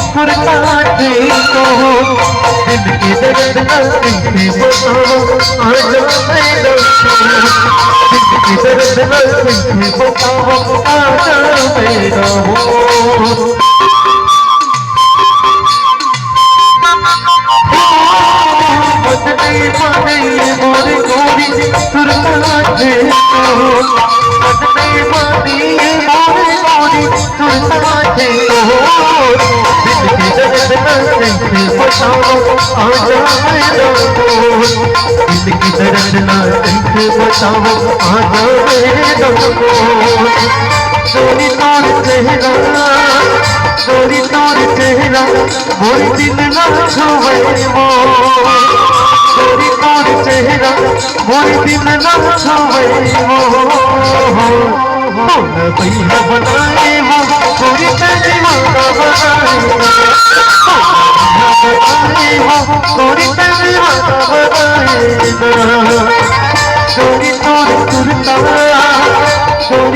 सुरता देखो दिल की दर्द कैसे बताओ आजा मेरा दिल की दर्द कैसे बताओ आजा मेरा बदले बदले मोरे गोरी सुरता देखो बदले बदले मोरे गोरी सुरता देखो दिल की दर्द कैसे बताओ आजा मेरा दिल की दर्द कैसे बताओ आजा मेरा चोरी तोर चेहरा चोरी तोर चेहरा मोर दिल ना छुए चोरी तोर चेहरा मोर दिल ना छुए भैया बनाए वो चोरी का दीवाना बनाए चोरी का दीवाना बनाए चोरी तोर सुरता चोरी